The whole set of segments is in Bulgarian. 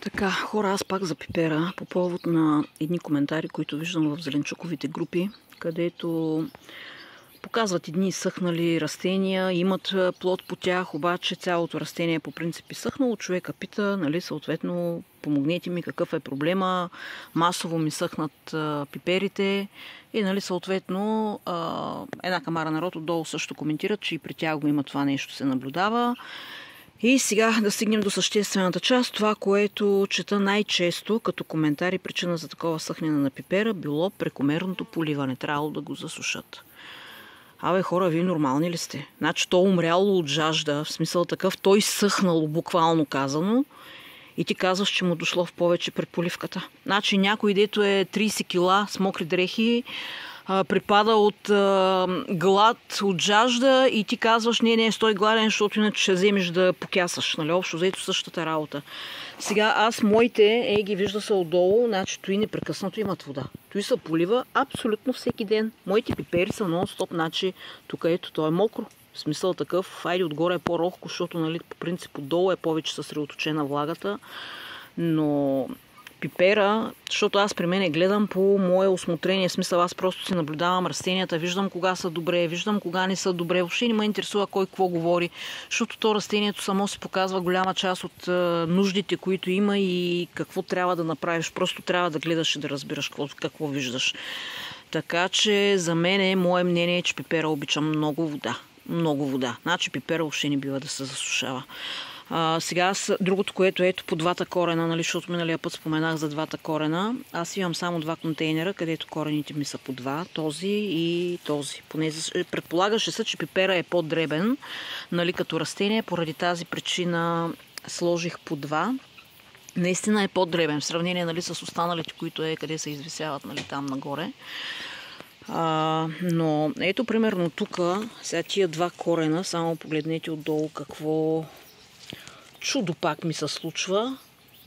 Така, хора, аз пак за пипера по повод на едни коментари, които виждам в зеленчуковите групи, където показват едни съхнали растения, имат плод по тях, обаче цялото растение по принцип е съхнало. Човека пита, нали, съответно, помогнете ми, какъв е проблема, масово ми съхнат пиперите и, нали, съответно, една камара народ отдолу също коментират, че и при тях го има това нещо, се наблюдава. И сега да стигнем до съществената част. Това, което чета най-често като коментар и причина за такова съхнене на пипера, било прекомерното поливане. Трябвало да го засушат. Абе, хора, вие нормални ли сте? Значи то умряло от жажда, в смисъл такъв, той съхнало, буквално казано, и ти казваш, че му дошло в повече при поливката. Значи някой, дето е 30 кила с мокри дрехи, припада от глад, от жажда и ти казваш, не, стой гладен, защото иначе ще вземеш да покясаш. Нали? Общо взето същата работа. Сега аз моите, ги вижда се отдолу, значи той непрекъснато имат вода. Той се полива абсолютно всеки ден. Моите пипери са нон-стоп, значи тук ето, то е мокро. В смисъл такъв, айде отгоре е по-рохко, защото, нали, по принцип отдолу е повече съсредоточена влагата, но пипера, защото аз при мене гледам по мое усмотрение, в смисъл аз просто си наблюдавам растенията, виждам кога са добре, виждам кога не са добре, въобще не ме интересува кой какво говори, защото то растението само си показва голяма част от нуждите, които има и какво трябва да направиш, просто трябва да гледаш и да разбираш какво виждаш. Така че за мен, мое мнение е, че пипера обича много вода. Много вода. Значи пипера въобще не бива да се засушава. Сега другото, което ето по двата корена, нали, защото миналия път споменах за двата корена. Аз имам само два контейнера, където корените ми са по два. Този и този. Предполагаше се, че пипера е по-дребен, нали, като растение. Поради тази причина сложих по два. Наистина е по-дребен в сравнение, нали, с останалите, които къде се извисяват, нали, там нагоре. Но ето примерно тук, сега тия два корена, само погледнете отдолу какво чудо пак ми се случва,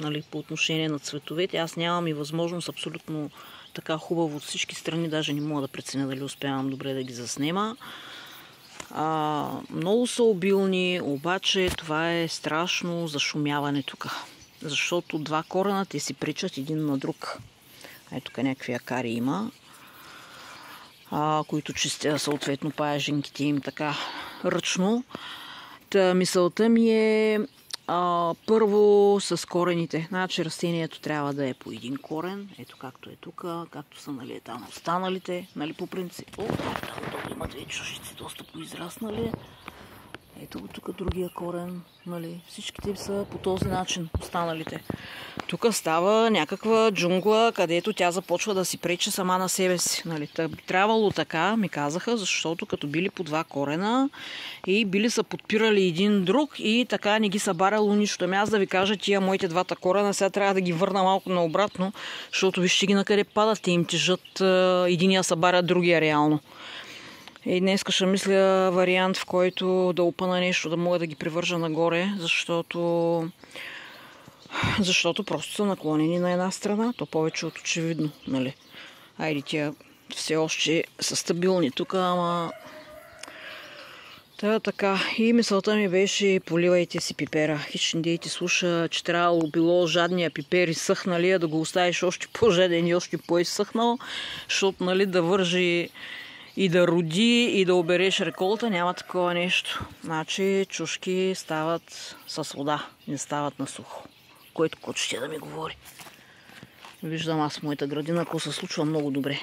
нали, по отношение на цветовете. Аз нямам и възможност абсолютно така хубаво от всички страни, даже не мога да преценя дали успявам добре да ги заснема. Много са обилни, обаче това е страшно зашумяване тук, защото два корена те си причат един на друг. Ето тук някакви акари има, които чистя съответно паяжинките им така ръчно. Мисълта ми е първо с корените. Значи растението трябва да е по един корен, ето както е тук, както са, нали, там останалите, нали, по принцип. Тук има две чушици, доста поизраснали. Ето го тук другия корен, нали, всичките са по този начин, останалите. Тук става някаква джунгла, където тя започва да си пречи сама на себе си. Нали. Трябвало така, ми казаха, защото като били по два корена и били са подпирали един друг и така не ги събаряло нищо. Ами аз да ви кажа, тия моите двата корена, сега трябва да ги върна малко наобратно, защото вижте ги на къде падат, те им тежат, единия събаря другия реално. И днес ще мисля вариант, в който да опъна нещо, да мога да ги привържа нагоре, защото просто са наклонени на една страна. То повече от очевидно, нали. Айде, тя все още са стабилни тук, ама така. И мисълта ми беше, поливайте си пипера. Хич не дейте слуша, че трябвало било жадния пипер и съхнали, да го оставиш още по-жаден и още по-изсъхнал, защото, нали, да вържи и да роди, и да обереш реколта, няма такова нещо. Значи чушки стават с вода, не стават на сухо. Който ще да ми говори. Виждам аз моята градина, ако се случва много добре.